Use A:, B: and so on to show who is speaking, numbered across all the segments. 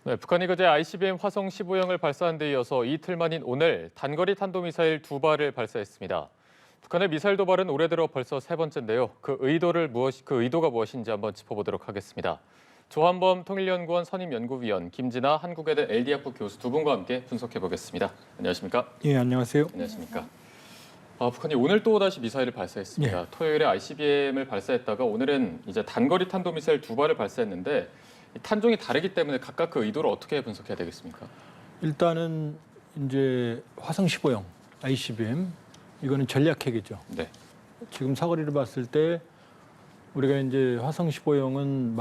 A: 네, 북한이 그제 ICBM 화성 15형을 발사한 데 이어서 이틀 만인 오늘 단거리 탄도미사일 2발을 발사했습니다. 북한의 미사일 도발은 올해 들어 벌써 세 번째인데요. 그 의도가 무엇인지 한번 짚어보도록 하겠습니다. 조한범 통일연구원 선임연구위원, 김진아 한국외대 LD학부 교수 두 분과 함께 분석해 보겠습니다. 안녕하십니까?
B: 예, 안녕하세요.
A: 안녕하십니까? 북한이 오늘 또 다시 미사일을 발사했습니다.
B: 예.
A: 토요일에 ICBM을 발사했다가 오늘은 이제 단거리 탄도미사일 2발을 발사했는데 탄종이 다르기 때문에 각각 그 의도를 어떻게 분석해야 되겠습니까?
B: 일단은 이제 화성 15형 ICBM 이거는 전략핵이죠.
A: 네.
B: 지금 사거리를 봤을 때 우리가 이제 화성 15형은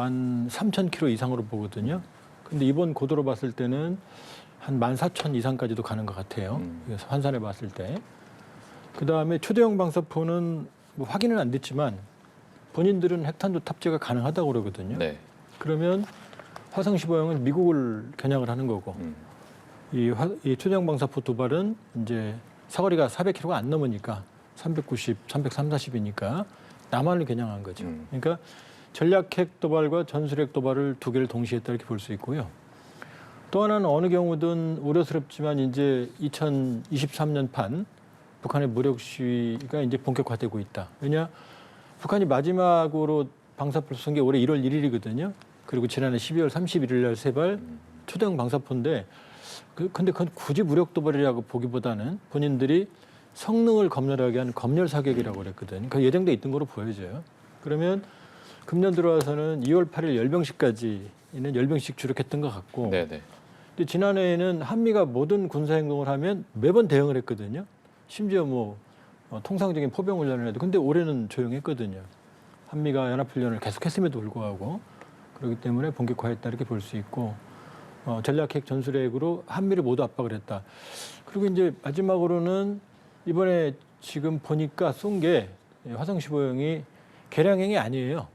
B: 13,000km 이상으로 보거든요. 근데 이번 고도로 봤을 때는 한 14,000 이상까지도 가는 것 같아요. 그래서 환산해 봤을 때. 그다음에 초대형 방사포는 뭐 확인은 안 됐지만 본인들은 핵탄두 탑재가 가능하다고 그러거든요.
A: 네.
B: 그러면 화성 15형은 미국을 겨냥을 하는 거고 이 초대형 방사포 두 발은 이제 사거리가 400km가 안 넘으니까 390, 340이니까 남한을 겨냥한 거죠. 그러니까 전략핵 도발과 전술핵 도발을 두 개를 동시에 했다 이렇게 볼 수 있고요. 또 하나는 어느 경우든 우려스럽지만 이제 2023년판 북한의 무력 시위가 이제 본격화되고 있다. 왜냐 북한이 마지막으로 방사포를 쏜 게 올해 1월 1일이거든요. 그리고 지난해 12월 31일 날 세 발 초대형 방사포인데 근데 그건 굳이 무력 도발이라고 보기보다는 본인들이 성능을 검열하게 한 검열 사격이라고 그랬거든요. 그러니까 예정돼 있던 거로 보여져요. 그러면 금년 들어와서는 2월 8일 열병식까지는 열병식 주력했던 것 같고
A: 네네.
B: 근데 지난해에는 한미가 모든 군사 행동을 하면 매번 대응을 했거든요. 심지어 뭐 통상적인 포병 훈련을 해도 근데 올해는 조용했거든요. 한미가 연합훈련을 계속했음에도 불구하고 그렇기 때문에 본격화했다 이렇게 볼 수 있고 전략핵 전술핵으로 한미를 모두 압박을 했다. 그리고 이제 마지막으로는 이번에 지금 보니까 쏜 게 화성 15형이 개량형이 아니에요.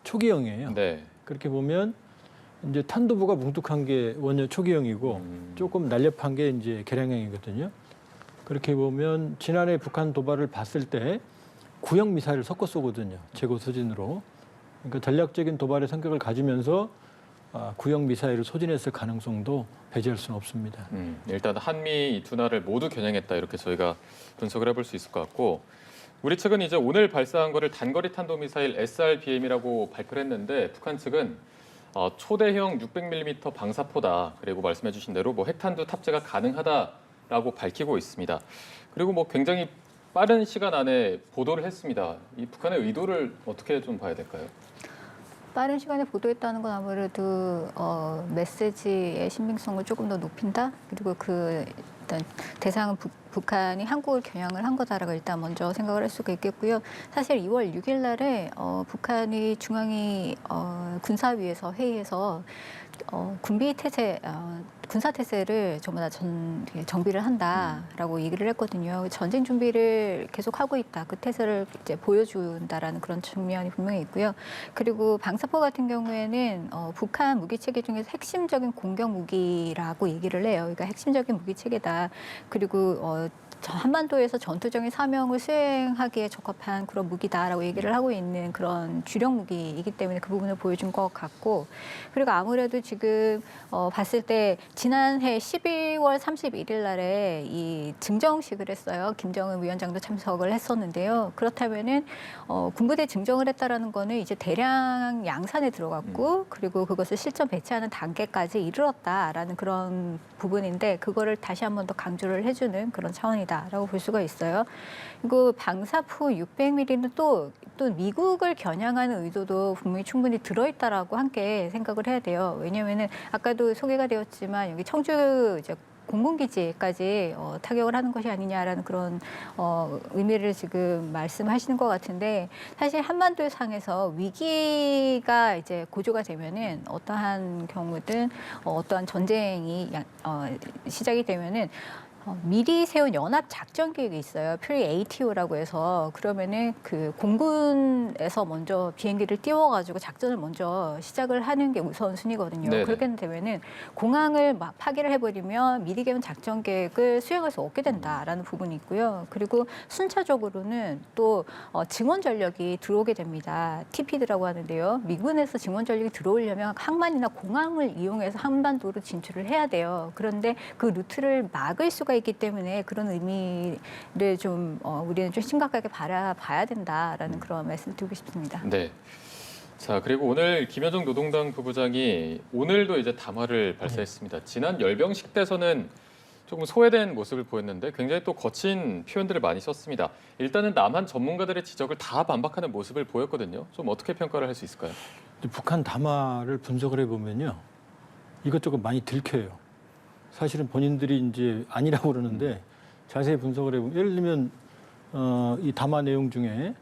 B: 초기형이에요.
A: 네.
B: 그렇게 보면 이제 탄도부가 뭉툭한 게 원래 초기형이고 조금 날렵한 게 이제 개량형이거든요. 그렇게 보면 지난해 북한 도발을 봤을 때 구형 미사일을 섞어 쏘거든요. 재고 소진으로. 그러니까 전략적인 도발의 성격을 가지면서 구형 미사일을 소진했을 가능성도 배제할 수는 없습니다.
A: 일단 한미 이 두 나라를 모두 겨냥했다 이렇게 저희가 분석을 해볼 수 있을 것 같고 우리 측은 이제 오늘 발사한 거를 단거리 탄도미사일 SRBM이라고 발표를 했는데 북한 측은 초대형 600mm 방사포다. 그리고 말씀해주신 대로 뭐 핵탄두 탑재가 가능하다라고 밝히고 있습니다. 그리고 뭐 굉장히 빠른 시간 안에 보도를 했습니다. 이 북한의 의도를 어떻게 좀 봐야 될까요?
C: 빠른 시간에 보도했다는 건 아무래도 메시지의 신빙성을 조금 더 높인다. 그리고 일단 대상은 북한이 한국을 겨냥을 한 거다라고 일단 먼저 생각을 할 수가 있겠고요. 사실 2월 6일 날에 북한이 중앙위 군사위에서 회의에서 군비 태세, 군사 태세를 전부 다 정비를 한다라고 얘기를 했거든요. 전쟁 준비를 계속 하고 있다. 그 태세를 이제 보여준다라는 그런 측면이 분명히 있고요. 그리고 방사포 같은 경우에는 북한 무기 체계 중에서 핵심적인 공격 무기라고 얘기를 해요. 그러니까 핵심적인 무기 체계다. 그리고 한반도에서 전투적인 사명을 수행하기에 적합한 그런 무기다라고 얘기를 하고 있는 그런 주력 무기이기 때문에 그 부분을 보여준 것 같고 그리고 아무래도 지금 봤을 때 지난해 12월 31일 날에 이 증정식을 했어요. 김정은 위원장도 참석을 했었는데요. 그렇다면은 군부대 증정을 했다라는 거는 이제 대량 양산에 들어갔고 그리고 그것을 실전 배치하는 단계까지 이르렀다라는 그런 부분인데 그거를 다시 한 번 더 강조를 해주는 그런 차원이다라고 볼 수가 있어요. 그리고 방사포 600mm는 또 미국을 겨냥하는 의도도 분명히 충분히 들어있다라고 함께 생각을 해야 돼요. 왜냐하면은 아까도 소개가 되었지만 여기 청주 이제 공군기지까지 타격을 하는 것이 아니냐라는 그런 의미를 지금 말씀하시는 것 같은데 사실 한반도 상에서 위기가 이제 고조가 되면은 어떠한 경우든 어떠한 전쟁이 시작이 되면은 미리 세운 연합 작전 계획이 있어요. pre-ATO라고 해서 그러면은 그 공군에서 먼저 비행기를 띄워가지고 작전을 먼저 시작을 하는 게 우선순위거든요.
A: 네네.
C: 그렇게 되면은 공항을 막 파기를 해버리면 미리 세운 작전 계획을 수행할 수 없게 된다라는 부분이 있고요. 그리고 순차적으로는 또 증원 전력이 들어오게 됩니다. TPD라고 하는데요. 미군에서 증원 전력이 들어오려면 항만이나 공항을 이용해서 한반도로 진출을 해야 돼요. 그런데 그 루트를 막을 수가 있기 때문에 그런 의미를 좀 우리는 좀 심각하게 바라봐야 된다라는 그런 말씀을 드리고 싶습니다.
A: 네. 자, 그리고 오늘 김여정 노동당 부부장이 오늘도 이제 담화를 발사했습니다. 지난 열병식 때서는 조금 소외된 모습을 보였는데 굉장히 또 거친 표현들을 많이 썼습니다. 일단은 남한 전문가들의 지적을 다 반박하는 모습을 보였거든요. 좀 어떻게 평가를 할 수 있을까요?
B: 북한 담화를 분석을 해보면요, 이것저것 많이 들켜요. 사실은 본인들이 이제 아니라고 그러는데 자세히 분석을 해보면, 예를 들면 이 담화 내용 중에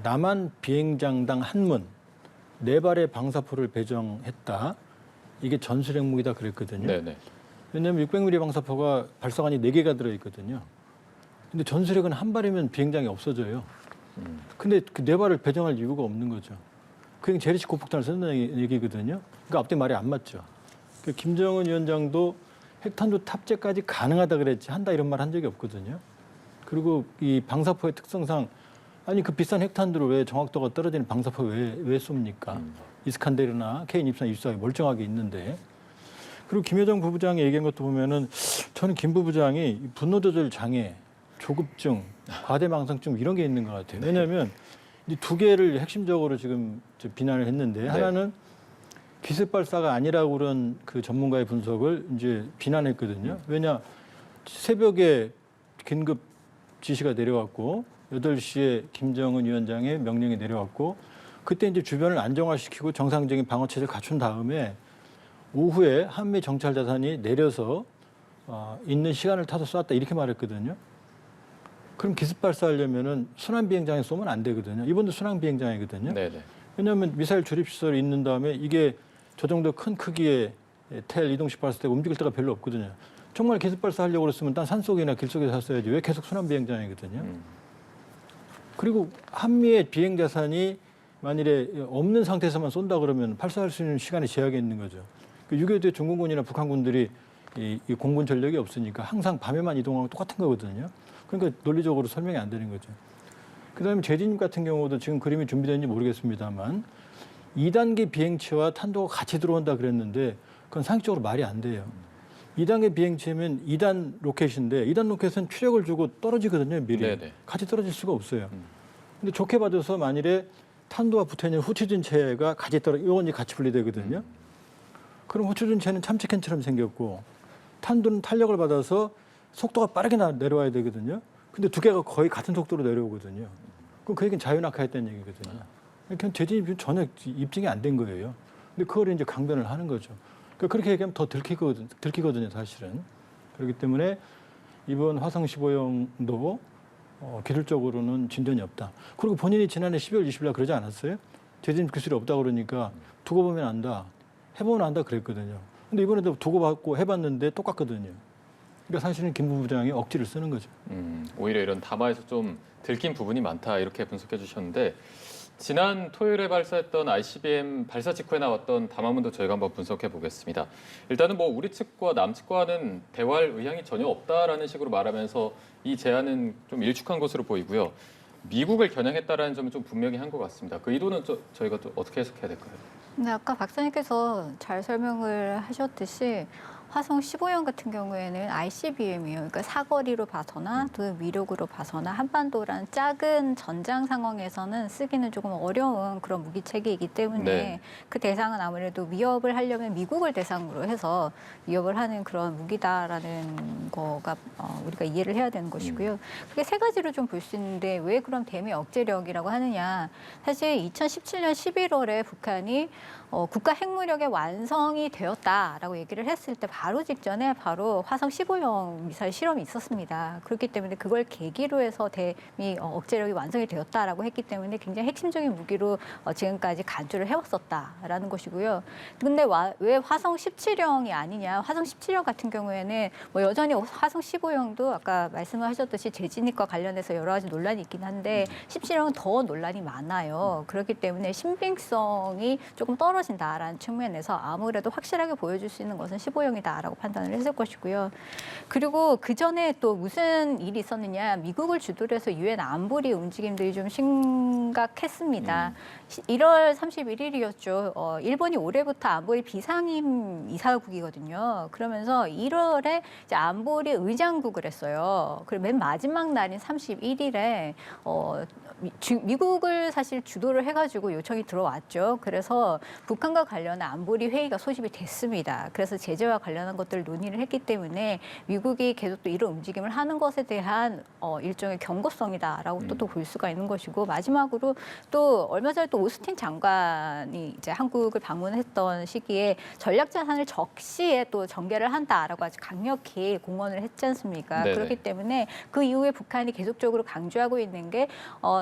B: 남한 비행장당 한문 4발의 방사포를 배정했다. 이게 전술 핵무기다 그랬거든요.
A: 네네.
B: 왜냐하면 600mm 방사포가 발사관이 4개가 들어있거든요. 근데 전술핵은 한 발이면 비행장이 없어져요. 근데 그 4발을 배정할 이유가 없는 거죠. 그게 재래식 고폭탄을 쓴다는 얘기거든요. 그러니까 앞뒤 말이 안 맞죠. 김정은 위원장도 핵탄두 탑재까지 가능하다 그랬지 한다 이런 말 한 적이 없거든요. 그리고 이 방사포의 특성상 아니 그 비싼 핵탄두를 왜 정확도가 떨어지는 방사포 왜 쏩니까? 이스칸데르나 K-24, 24가 멀쩡하게 있는데. 그리고 김여정 부부장이 얘기한 것도 보면은 저는 김 부부장이 분노 조절 장애, 조급증, 과대망상증 이런 게 있는 것 같아요. 왜냐하면 이 2개를 핵심적으로 지금 비난을 했는데 하나는 기습 발사가 아니라고 그런 그 전문가의 분석을 이제 비난했거든요. 왜냐 새벽에 긴급 지시가 내려왔고 8시에 김정은 위원장의 명령이 내려왔고 그때 이제 주변을 안정화시키고 정상적인 방어 체제를 갖춘 다음에 오후에 한미 정찰 자산이 내려서 있는 시간을 타서 쐈다 이렇게 말했거든요. 그럼 기습 발사하려면은 순환 비행장에 쏘면 안 되거든요. 이번도 순환 비행장이거든요.
A: 네네.
B: 왜냐하면 미사일 조립 시설이 있는 다음에 이게 저 정도 큰 크기의 텔 이동식 발사대가 움직일 데가 별로 없거든요. 정말 기습 발사하려고 그랬으면 딴 산속이나 길속에서 쐈어야지 왜 계속 순환 비행장이거든요. 그리고 한미의 비행 자산이 만일에 없는 상태에서만 쏜다 그러면 발사할 수 있는 시간이 제약이 있는 거죠. 6.25때 중공군이나 북한군들이 이 공군 전력이 없으니까 항상 밤에만 이동하고 똑같은 거거든요. 그러니까 논리적으로 설명이 안 되는 거죠. 그다음에 재진입 같은 경우도 지금 그림이 준비되는지 모르겠습니다만 2단계 비행체와 탄도가 같이 들어온다 그랬는데 그건 상식적으로 말이 안 돼요. 2단계 비행체면 2단 로켓인데 2단 로켓은 추력을 주고 떨어지거든요. 미리.
A: 네네.
B: 같이 떨어질 수가 없어요. 근데 좋게 봐줘서 만일에 탄도가 붙어있는 후추진체가 같이 이건 이제 같이 분리되거든요. 그럼 후추진체는 참치캔처럼 생겼고 탄두는 탄력을 받아서 속도가 빠르게 내려와야 되거든요. 근데 2개가 거의 같은 속도로 내려오거든요. 그럼 그 얘기는 자유낙하했다는 얘기거든요. 그러니까 재진입이 전혀 입증이 안 된 거예요. 근데 그걸 이제 강변을 하는 거죠. 그러니까 그렇게 얘기하면 더 들키거든요, 사실은. 그렇기 때문에 이번 화성 15형도 기술적으로는 진전이 없다. 그리고 본인이 지난해 12월 20일 날 그러지 않았어요? 재진입 기술이 없다 그러니까 두고 보면 안다. 해보면 안다 그랬거든요. 근데 이번에도 두고 받고 해봤는데 똑같거든요. 그러니까 사실은 김 부부장이 억지를 쓰는 거죠.
A: 오히려 이런 담화에서 좀 들킨 부분이 많다 이렇게 분석해 주셨는데 지난 토요일에 발사했던 ICBM 발사 직후에 나왔던 담화문도 저희가 한번 분석해 보겠습니다. 일단은 뭐 우리 측과 남측과는 대화할 의향이 전혀 없다라는 식으로 말하면서 이 제안은 좀 일축한 것으로 보이고요. 미국을 겨냥했다라는 점은 좀 분명히 한 것 같습니다. 그 의도는 저희가 또 어떻게 해석해야 될까요?
C: 네, 아까 박사님께서 잘 설명을 하셨듯이 화성 15형 같은 경우에는 ICBM이에요. 그러니까 사거리로 봐서나 또 위력으로 봐서나 한반도라는 작은 전장 상황에서는 쓰기는 조금 어려운 그런 무기체계이기 때문에
A: 네.
C: 그 대상은 아무래도 위협을 하려면 미국을 대상으로 해서 위협을 하는 그런 무기다라는 거가 우리가 이해를 해야 되는 것이고요. 그게 세 가지로 좀 볼 수 있는데 왜 그럼 대미 억제력이라고 하느냐. 사실 2017년 11월에 북한이 국가 핵무력의 완성이 되었다라고 얘기를 했을 때 바로 직전에 바로 화성 15형 미사일 실험이 있었습니다. 그렇기 때문에 그걸 계기로 해서 대미 억제력이 완성이 되었다라고 했기 때문에 굉장히 핵심적인 무기로 지금까지 간주를 해왔었다라는 것이고요. 근데 왜 화성 17형이 아니냐? 화성 17형 같은 경우에는 뭐 여전히 화성 15형도 아까 말씀을 하셨듯이 재진입과 관련해서 여러 가지 논란이 있긴 한데 17형은 더 논란이 많아요. 그렇기 때문에 신빙성이 조금 떨어진다라는 측면에서 아무래도 확실하게 보여줄 수 있는 것은 15형이다라고 판단을 했을 것이고요. 그리고 그 전에 또 무슨 일이 있었느냐? 미국을 주도로 해서 유엔 안보리 움직임들이 좀 심각했습니다. 1월 31일이었죠. 일본이 올해부터 안보리 비상임 이사국이거든요. 그러면서 1월에 이제 안보리 의장국을 했어요. 그리고 맨 마지막 날인 31일에 미국을 사실 주도를 해가지고 요청이 들어왔죠. 그래서 북한과 관련한 안보리 회의가 소집이 됐습니다. 그래서 제재와 관련한 것들을 논의를 했기 때문에 미국이 계속 또 이런 움직임을 하는 것에 대한 일종의 경고성이다라고 또 볼 수가 있는 것이고 마지막으로 또 얼마 전에 또 오스틴 장관이 이제 한국을 방문했던 시기에 전략자산을 적시에 또 전개를 한다라고 아주 강력히 공언을 했지 않습니까?
A: 네네.
C: 그렇기 때문에 그 이후에 북한이 계속적으로 강조하고 있는 게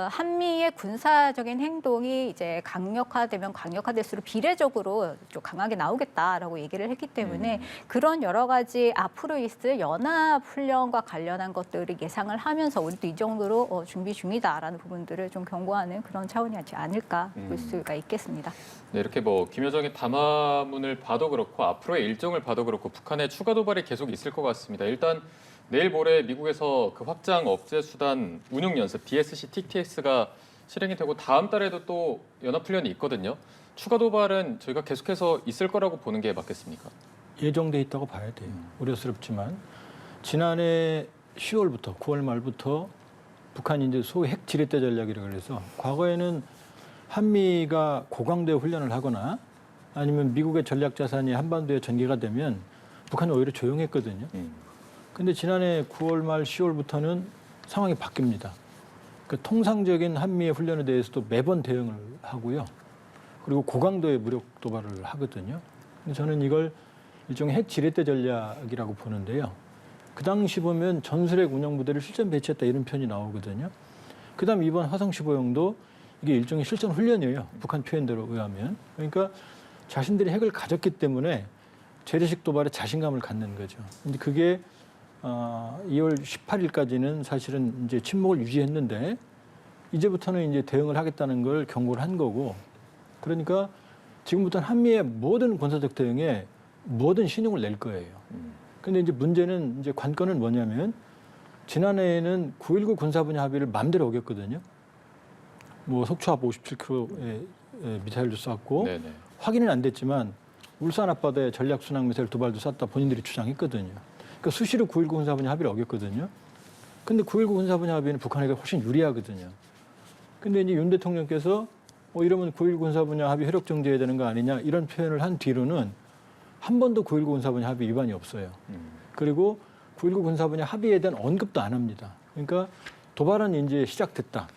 C: 한미의 군사적인 행동이 이제 강력화되면 강력화될수록 비례적으로 좀 강하게 나오겠다라고 얘기를 했기 때문에 그런 여러 가지 앞으로 있을 연합 훈련과 관련한 것들을 예상을 하면서 우리도 이 정도로 준비 중이다라는 부분들을 좀 경고하는 그런 차원이지 않을까 볼 수가 있겠습니다.
A: 네, 이렇게 뭐 김여정의 담화문을 봐도 그렇고 앞으로의 일정을 봐도 그렇고 북한의 추가 도발이 계속 있을 것 같습니다. 일단 내일 모레 미국에서 그 확장 억제 수단 운용 연습 DSC TTX가 실행이 되고 다음 달에도 또 연합훈련이 있거든요. 추가 도발은 저희가 계속해서 있을 거라고 보는 게 맞겠습니까?
B: 예정돼 있다고 봐야 돼요. 우려스럽지만 지난해 10월부터 9월 말부터 북한이 이제 소위 핵 지렛대 전략이라고 그래서 과거에는 한미가 고강도 훈련을 하거나 아니면 미국의 전략 자산이 한반도에 전개가 되면 북한이 오히려 조용했거든요. 근데 지난해 9월 말 10월부터는 상황이 바뀝니다. 그 통상적인 한미의 훈련에 대해서도 매번 대응을 하고요. 그리고 고강도의 무력 도발을 하거든요. 근데 저는 이걸 일종의 핵 지렛대 전략이라고 보는데요. 그 당시 보면 전술핵 운영 부대를 실전 배치했다 이런 표현이 나오거든요. 그다음 이번 화성 15형도 이게 일종의 실전 훈련이에요. 북한 표현대로 의하면. 그러니까 자신들이 핵을 가졌기 때문에 재래식 도발에 자신감을 갖는 거죠. 근데 그게 2월 18일까지는 사실은 이제 침묵을 유지했는데 이제부터는 이제 대응을 하겠다는 걸 경고를 한 거고 그러니까 지금부터는 한미의 모든 군사적 대응에 모든 신용을 낼 거예요. 근데 이제 문제는 이제 관건은 뭐냐면 지난해에는 9.19 군사분야 합의를 마음대로 어겼거든요. 뭐 속초압 57km의 미사일도 쐈고
A: 네네.
B: 확인은 안 됐지만 울산 앞바다에 전략 순항 미사일 두 발도 쐈다 본인들이 주장했거든요. 그러니까 수시로 9.19 군사분야 합의를 어겼거든요. 근데 9.19 군사분야 합의는 북한에게 훨씬 유리하거든요. 근데 이제 윤 대통령께서 이러면 9.19 군사분야 합의 효력 정지해야 되는 거 아니냐 이런 표현을 한 뒤로는 한 번도 9.19 군사분야 합의 위반이 없어요. 그리고 9.19 군사분야 합의에 대한 언급도 안 합니다. 그러니까 도발은 이제 시작됐다.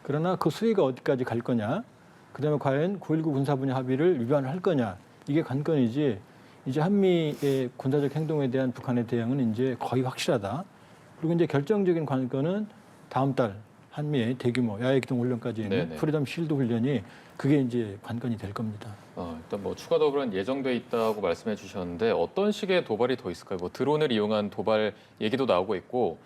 B: 그러나 그 수위가 어디까지 갈 거냐, 그다음에 과연 9.19 군사분야 합의를 위반을 할 거냐 이게 관건이지. 이제 한미의 군사적 행동에 대한 북한의 대응은 이제 거의 확실하다. 그리고 이제 결정적인 관건은 다음 달 한미의 대규모 야외 기동 훈련까지 있는
A: 네네.
B: 프리덤 실드 훈련이 그게 이제 관건이 될 겁니다.
A: 일단 뭐 추가 도발은 예정돼 있다고 말씀해 주셨는데 어떤 식의 도발이 더 있을까요? 뭐 드론을 이용한 도발 얘기도 나오고 있고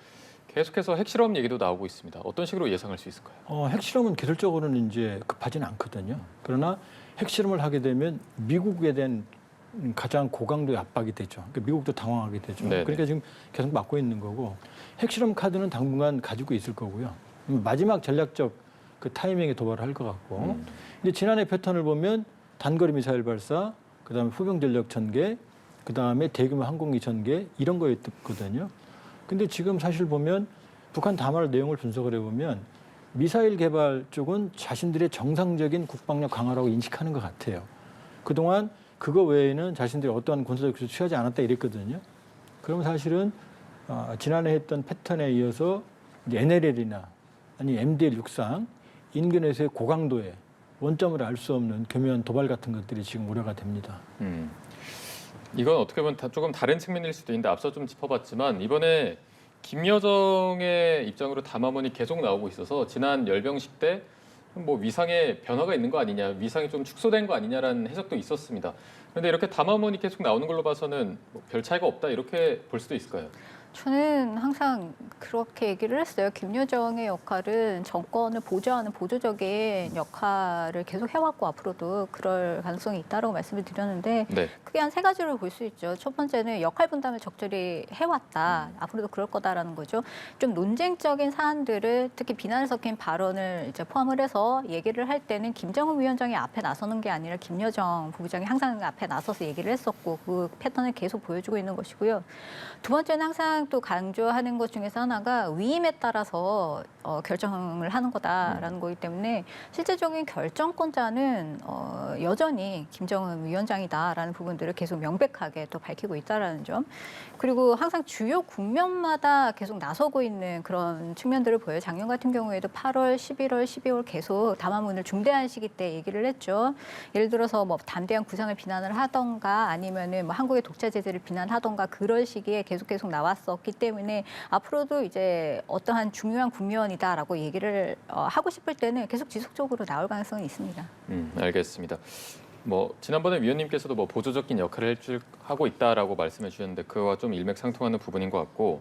A: 계속해서 핵실험 얘기도 나오고 있습니다. 어떤 식으로 예상할 수 있을까요?
B: 핵실험은 기술적으로는 이제 급하지는 않거든요. 그러나 핵실험을 하게 되면 미국에 대한 가장 고강도의 압박이 되죠. 그러니까 미국도 당황하게 되죠.
A: 네네.
B: 그러니까 지금 계속 막고 있는 거고 핵실험 카드는 당분간 가지고 있을 거고요. 마지막 전략적 그 타이밍에 도발을 할 것 같고. 근데 지난해 패턴을 보면 단거리 미사일 발사, 그다음에 후병 전력 전개, 그다음에 대규모 항공기 전개 이런 거였거든요. 근데 지금 사실 보면 북한 담화 내용을 분석을 해보면 미사일 개발 쪽은 자신들의 정상적인 국방력 강화라고 인식하는 것 같아요. 그동안 그거 외에는 자신들이 어떠한 군사적 기술 취하지 않았다 이랬거든요. 그러면 사실은 지난해 했던 패턴에 이어서 NLL이나 아니 MDL 육상 인근에서의 고강도의 원점을 알 수 없는 교묘한 도발 같은 것들이 지금 우려가 됩니다.
A: 이건 어떻게 보면 조금 다른 측면일 수도 있는데 앞서 좀 짚어봤지만 이번에 김여정의 입장으로 담화문이 계속 나오고 있어서 지난 열병식 때 뭐 위상에 변화가 있는 거 아니냐, 위상이 좀 축소된 거 아니냐라는 해석도 있었습니다. 그런데 이렇게 담화문이 계속 나오는 걸로 봐서는 뭐별 차이가 없다 이렇게 볼 수도 있을까요?
C: 저는 항상 그렇게 얘기를 했어요. 김여정의 역할은 정권을 보좌하는 보조적인 역할을 계속 해왔고 앞으로도 그럴 가능성이 있다라고 말씀을 드렸는데
A: 네.
C: 크게 한 세 가지로 볼 수 있죠. 첫 번째는 역할 분담을 적절히 해왔다. 앞으로도 그럴 거다라는 거죠. 좀 논쟁적인 사안들을 특히 비난을 섞인 발언을 이제 포함을 해서 얘기를 할 때는 김정은 위원장이 앞에 나서는 게 아니라 김여정 부부장이 항상 앞에 나서서 얘기를 했었고 그 패턴을 계속 보여주고 있는 것이고요. 두 번째는 항상 또 강조하는 것 중에서 하나가 위임에 따라서 결정을 하는 거다라는 거기 때문에 실제적인 결정권자는 여전히 김정은 위원장이다라는 부분들을 계속 명백하게 또 밝히고 있다라는 점. 그리고 항상 주요 국면마다 계속 나서고 있는 그런 측면들을 보여요. 작년 같은 경우에도 8월, 11월, 12월 계속 담화문을 중대한 시기 때 얘기를 했죠. 예를 들어서 뭐 담대한 구상을 비난을 하던가 아니면은 뭐 한국의 독재 제재를 비난하던가 그럴 시기에 계속 나왔었기 때문에 앞으로도 이제 어떠한 중요한 국면이다라고 얘기를 하고 싶을 때는 계속 지속적으로 나올 가능성이 있습니다.
A: 알겠습니다. 뭐 지난번에 위원님께서도 뭐 보조적인 역할을 하고 있다라고 말씀해 주셨는데 그와 좀 일맥상통하는 부분인 것 같고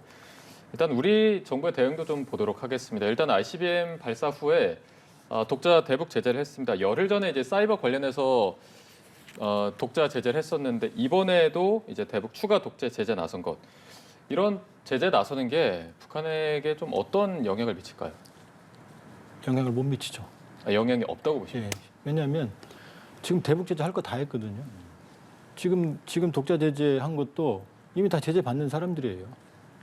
A: 일단 우리 정부의 대응도 좀 보도록 하겠습니다. 일단 ICBM 발사 후에 독자 대북 제재를 했습니다. 열흘 전에 이제 사이버 관련해서 독자 제재를 했었는데 이번에도 이제 대북 추가 독재 제재 나선 것 이런 제재 나서는 게 북한에게 좀 어떤 영향을 미칠까요?
B: 영향을 못 미치죠.
A: 영향이 없다고 보시나요?
B: 예. 왜냐하면 지금 대북 제재 할 거 다 했거든요. 지금 독자 제재 한 것도 이미 다 제재 받는 사람들이에요.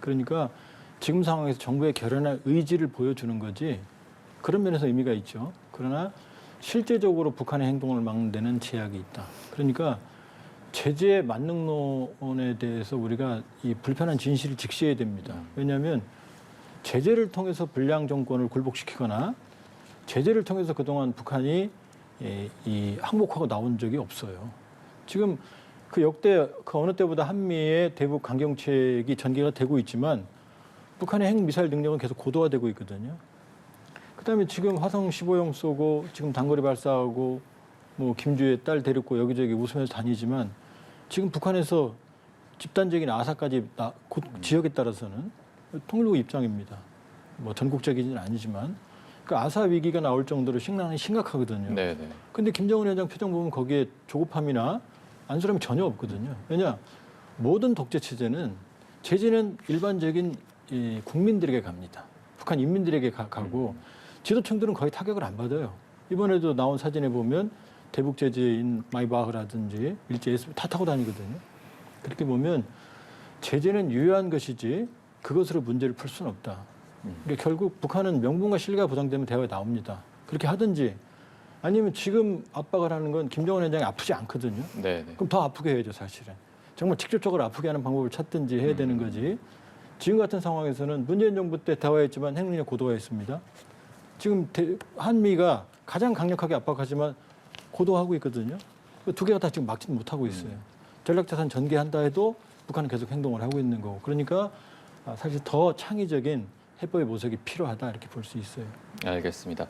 B: 그러니까 지금 상황에서 정부의 결연한 의지를 보여주는 거지 그런 면에서 의미가 있죠. 그러나 실제적으로 북한의 행동을 막는 데는 제약이 있다. 그러니까 제재 만능론에 대해서 우리가 이 불편한 진실을 직시해야 됩니다. 왜냐하면 제재를 통해서 불량 정권을 굴복시키거나 제재를 통해서 그동안 북한이 이 항복하고 나온 적이 없어요. 지금 그 역대 그 어느 때보다 한미의 대북 강경책이 전개가 되고 있지만 북한의 핵미사일 능력은 계속 고도화되고 있거든요. 그다음에 지금 화성 15형 쏘고 지금 단거리 발사하고 뭐 김주의 딸 데리고 여기저기 웃으면서 다니지만 지금 북한에서 집단적인 아사까지 곧 지역에 따라서는 통일부 입장입니다. 뭐 전국적이지는 아니지만 그 아사 위기가 나올 정도로 심각하거든요.
A: 네네.
B: 근데 김정은 위원장 표정 보면 거기에 조급함이나 안쓰러움이 전혀 없거든요. 왜냐 모든 독재 체제는 제재는 일반적인 이 국민들에게 갑니다. 북한 인민들에게 가고 지도층들은 거의 타격을 안 받아요. 이번에도 나온 사진에 보면 대북 제재인 마이바흐라든지 일제 S 다 타고 다니거든요. 그렇게 보면 제재는 유효한 것이지 그것으로 문제를 풀 수는 없다. 그러니까 결국 북한은 명분과 실리가 보장되면 대화에 나옵니다. 그렇게 하든지 아니면 지금 압박을 하는 건 김정은 위원장이 아프지 않거든요.
A: 네네.
B: 그럼 더 아프게 해야죠, 사실은. 정말 직접적으로 아프게 하는 방법을 찾든지 해야 되는 거지. 지금 같은 상황에서는 문재인 정부 때 대화했지만 핵능력 고도화했습니다. 지금 한미가 가장 강력하게 압박하지만 고도화하고 있거든요. 두 개가 다 지금 막지는 못하고 있어요. 전략자산 전개한다 해도 북한은 계속 행동을 하고 있는 거고. 그러니까 사실 더 창의적인 해법의 모색이 필요하다 이렇게 볼 수 있어요.
A: 알겠습니다.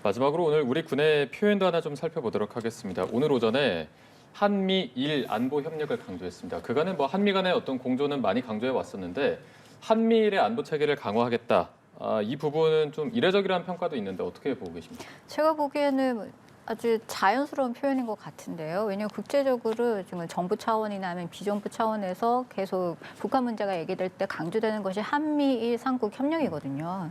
A: 마지막으로 오늘 우리 군의 표현도 하나 좀 살펴보도록 하겠습니다. 오늘 오전에 한미일 안보 협력을 강조했습니다. 그간은 뭐 한미 간의 어떤 공조는 많이 강조해 왔었는데 한미일의 안보 체계를 강화하겠다. 이 부분은 좀 이례적이라는 평가도 있는데 어떻게 보고 계십니까?
C: 제가 보기에는 아주 자연스러운 표현인 것 같은데요. 왜냐하면 국제적으로 지금 정부 차원이나 아니면 비정부 차원에서 계속 북한 문제가 얘기될 때 강조되는 것이 한미일 삼국 협력이거든요.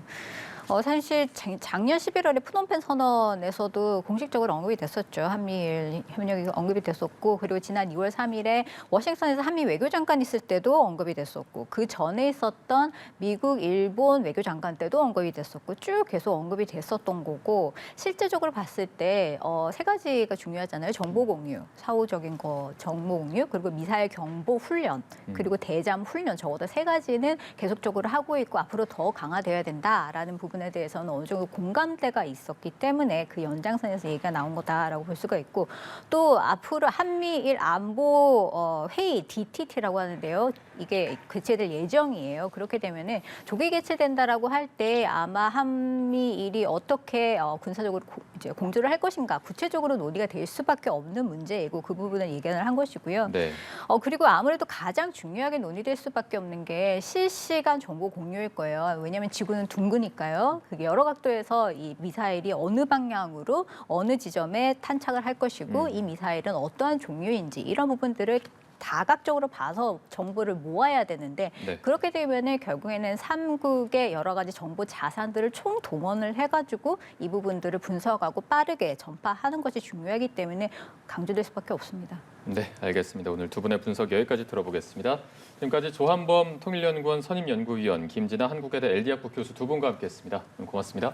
C: 사실 작년 11월에 프놈펜 선언에서도 공식적으로 언급이 됐었죠. 한미일 협력이 언급이 됐었고 그리고 지난 2월 3일에 워싱턴에서 한미 외교장관 있을 때도 언급이 됐었고 그 전에 있었던 미국, 일본 외교장관 때도 언급이 됐었고 쭉 계속 언급이 됐었던 거고 실제적으로 봤을 때 세 가지가 중요하잖아요. 정보 공유, 사후적인 거 정보 공유 그리고 미사일 경보 훈련 그리고 대잠 훈련 적어도 세 가지는 계속적으로 하고 있고 앞으로 더 강화되어야 된다라는 부분 부분에 대해서는 어느 정도 공감대가 있었기 때문에 그 연장선에서 얘기가 나온 거다라고 볼 수가 있고 또 앞으로 한미일 안보 회의 DTT라고 하는데요. 이게 개최될 예정이에요. 그렇게 되면은 조기 개최된다라고 할 때 아마 한미일이 어떻게 군사적으로 이제 공조를 할 것인가 구체적으로 논의가 될 수밖에 없는 문제이고 그 부분을 예견을 한 것이고요.
A: 네.
C: 그리고 아무래도 가장 중요하게 논의될 수밖에 없는 게 실시간 정보 공유일 거예요. 왜냐하면 지구는 둥그니까요. 그게 여러 각도에서 이 미사일이 어느 방향으로 어느 지점에 탄착을 할 것이고 이 미사일은 어떠한 종류인지 이런 부분들을 다각적으로 봐서 정보를 모아야 되는데
A: 네.
C: 그렇게 되면은 결국에는 삼국의 여러 가지 정보 자산들을 총동원을 해가지고 이 부분들을 분석하고 빠르게 전파하는 것이 중요하기 때문에 강조될 수밖에 없습니다.
A: 네, 알겠습니다. 오늘 두 분의 분석 여기까지 들어보겠습니다. 지금까지 조한범 통일연구원 선임연구위원, 김진아 한국외대 LD학부 교수 두 분과 함께했습니다. 고맙습니다.